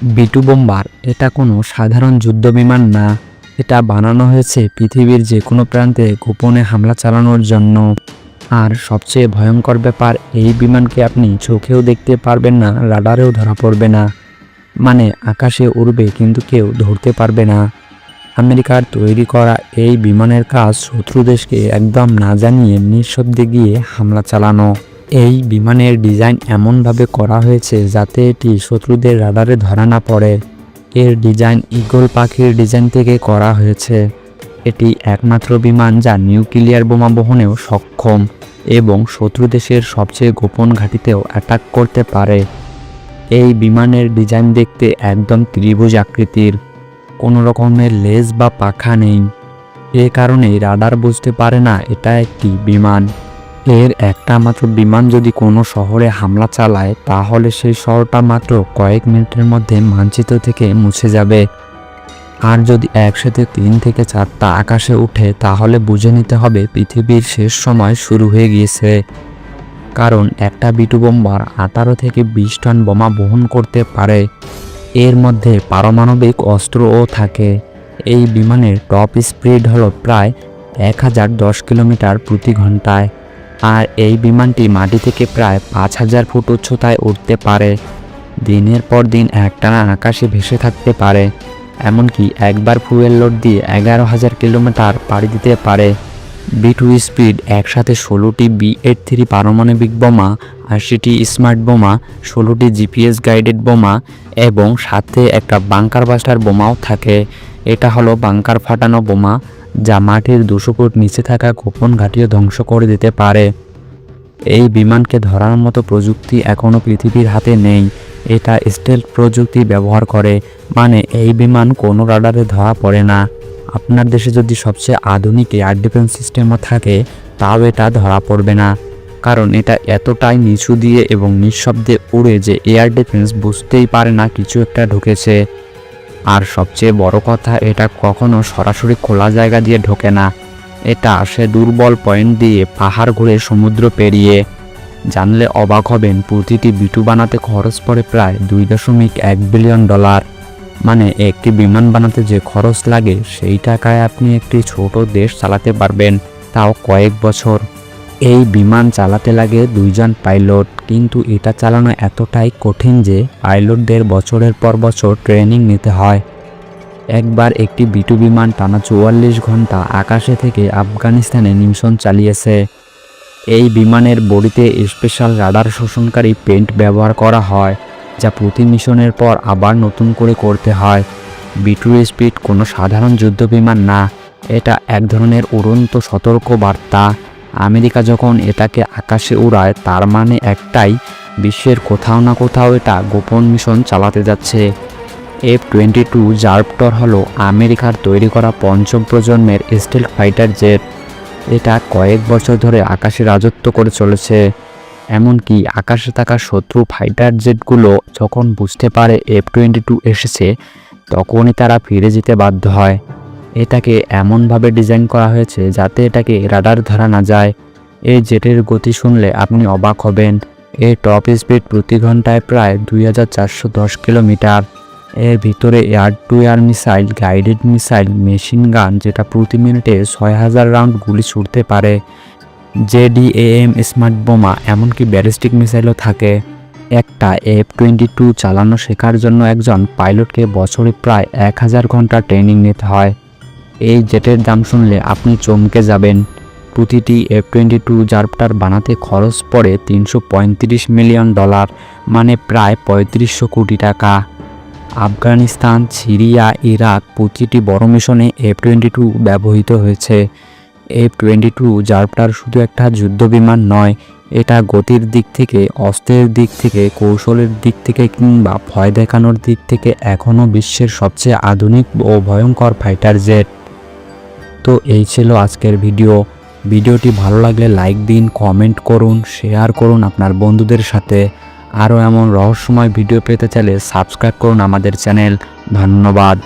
B2 bomber এটা কোনো সাধারণ যুদ্ধবিমান না। এটা বানানো হয়েছে পৃথিবীর যে কোনো প্রান্তে গোপনে হামলা চালানোর জন্য। আর সবচেয়ে ভয়ঙ্কর ব্যাপার, এই বিমানকে আপনি চোখেও দেখতে পারবেন না, রাডারেও ধরা পড়বে না। মানে আকাশে উড়বে কিন্তু কেউ ধরতে পারবে না। আমেরিকার তৈরি করা এই বিমানের কাজ শত্রু দেশকে একদম না জানিয়ে নিঃশব্দে গিয়ে হামলা চালানো। এই বিমানের ডিজাইন এমনভাবে করা হয়েছে যাতে এটি শত্রুদের রাডারে ধরা না পড়ে। এর ডিজাইন ঈগল পাখির ডিজাইন থেকে করা হয়েছে। এটি একমাত্র বিমান যা নিউক্লিয়ার বোমা বহনেও সক্ষম এবং শত্রু দেশের সবচেয়ে গোপন ঘাঁটিতেও অ্যাটাক করতে পারে। এই বিমানের ডিজাইন দেখতে একদম ত্রিভুজ আকৃতির, কোনো রকমের লেজ বা পাখা নেই। এ কারণেই রাডার বুঝতে পারে না এটা একটি বিমান। এর একটা মাত্র বিমান যদি কোনো শহরে হামলা চালায় তাহলে সেই শহরটা মাত্র কয়েক মিনিটের মধ্যে মানচিত্র থেকে মুছে যাবে। আর যদি একসাথে 3 থেকে 4টা আকাশে উঠে তাহলে বুঝে নিতে হবে পৃথিবীর শেষ সময় শুরু হয়ে গিয়েছে। কারণ একটা B2 বোম্বার 18 থেকে 20 টন বোমা বহন করতে পারে। এর মধ্যে পারমাণবিক অস্ত্রও থাকে। এই বিমানের টপ স্পিড হলো প্রায় 1010 কিলোমিটার প্রতি ঘন্টায়। আর এই বিমানটি মাটি থেকে প্রায় 5000 ফুট উচ্চতায় উঠতে পারে। দিনের পর দিন একটানা আকাশে ভেসে থাকতে পারে। এমনকি একবার ফুয়েল লোড দিয়ে 11,000 কিলোমিটার পাড়ি দিতে পারে। B2 স্পিড একসাথে 16টি B-83 পারমাণবিক বোমা, 80টি স্মার্ট বোমা, 16টি GPS গাইডেড বোমা এবং সাথে একটা বাংকার বাস্টার বোমাও থাকে। এটা হলো বাংকার ফাটানো বোমা যা মাটির 200 ফুট নিচে থাকা গোপন ঘাঁটিও ধ্বংস করে দিতে পারে। এই বিমানকে ধরার মতো প্রযুক্তি এখনও পৃথিবীর হাতে নেই। এটা স্টেলথ প্রযুক্তি ব্যবহার করে, মানে এই বিমান কোনো রাডারে ধরা পড়ে না। আপনার দেশে যদি সবচেয়ে আধুনিক এয়ার ডিফেন্স সিস্টেমও থাকে তাও এটা ধরা পড়বে না, কারণ এটা এতটাই নিচু দিয়ে এবং নিঃশব্দে উড়ে যে এয়ার ডিফেন্স বুঝতেই পারে না কিছু একটা ঢুকেছে। আর সবচেয়ে বড় কথা, এটা কখনো সরাসরি খোলা জায়গা দিয়ে ঢোকে না। এটা আসে দুর্বল পয়েন্ট দিয়ে, পাহাড় ঘুরে, সমুদ্র পেরিয়ে। জানলে অবাক হবেন, প্রতিটি B2 বানাতে খরচ পড়ে প্রায় $2.1 বিলিয়ন। মানে একটি বিমান বানাতে যে খরচ লাগে সেই টাকায় আপনি একটি ছোট দেশ চালাতে পারবেন, তাও কয়েক বছর। এই বিমান চালাতে লাগে 2 জন পাইলট, কিন্তু এটা চালানো এতটাই কঠিন যে পাইলটদের বছরের পর বছর ট্রেনিং নিতে হয়। একবার একটি B2 বিমান টানা 44 ঘন্টা আকাশে থেকে আফগানিস্তানে মিশন চালিয়েছে। এই বিমানের বডিতে স্পেশাল রাডার শোষণকারী পেইন্ট ব্যবহার করা হয়, যা প্রতি মিশনের পর আবার নতুন করে করতে হয়। B2 স্পিড কোনো সাধারণ যুদ্ধবিমান না, এটা এক ধরনের উড়ন্ত সতর্ক বার্তা। আমেরিকা যখন এটাকে আকাশে উড়ায় তার মানে একটাই, বিশ্বের কোথাও না কোথাও এটা গোপন মিশন চালাতে যাচ্ছে। F-22 জার্পটর হলো আমেরিকার তৈরি করা 5ম প্রজন্মের স্টেলথ ফাইটার জেট। এটা কয়েক বছর ধরে আকাশে রাজত্ব করে চলেছে। এমনকি আকাশে থাকা শত্রু ফাইটার জেটগুলো যখন বুঝতে পারে F-22 এসেছে তখনই তারা ফিরে যেতে বাধ্য হয়। এটাকে এমনভাবে ডিজাইন করা হয়েছে যাতে এটাকে রাডার ধরা না যায়। এই জেটের গতি শুনলে আপনি অবাক হবেন। এর টপ স্পিড প্রতি ঘন্টায় প্রায় 2410 কিলোমিটার। এর ভিতরে air two air missile, guided missile, machine gun যেটা প্রতি মিনিটে 6000 রাউন্ড গুলি ছুড়তে পারে, JDAM স্মার্ট বোমা, এমনকি ব্যালিস্টিক মিসাইলও থাকে। একটা F-22 চালানো শেখার জন্য একজন পাইলটকে বছরে প্রায় 1000 ঘন্টা ট্রেনিং নিতে হয়। এই জেটের দাম শুনলে আপনি চমকে যাবেন। প্রতিটি F-22 জার্পটার বানাতে খরচ পড়ে $335 মিলিয়ন, মানে প্রায় 3500 কোটি টাকা। আফগানিস্তান, সিরিয়া, ইরাক প্রতিটি বড় মিশনে F-22 ব্যবহৃত হয়েছে। F-22 জার্পটার শুধু একটা যুদ্ধবিমান নয়, এটা গতির দিক থেকে, অস্ত্রের দিক থেকে, কৌশলের দিক থেকে কিংবা ভয় দেখানোর দিক থেকে এখনও বিশ্বের সবচেয়ে আধুনিক ও ভয়ঙ্কর ফাইটার জেট। তো এই ছিল আজকের ভিডিওটি ভালো লাগলে লাইক দিন, কমেন্ট করুন, শেয়ার করুন আপনার বন্ধুদের সাথে। আরও এমন রহস্যময় ভিডিও পেতে চাইলে সাবস্ক্রাইব করুন আমাদের চ্যানেল। ধন্যবাদ।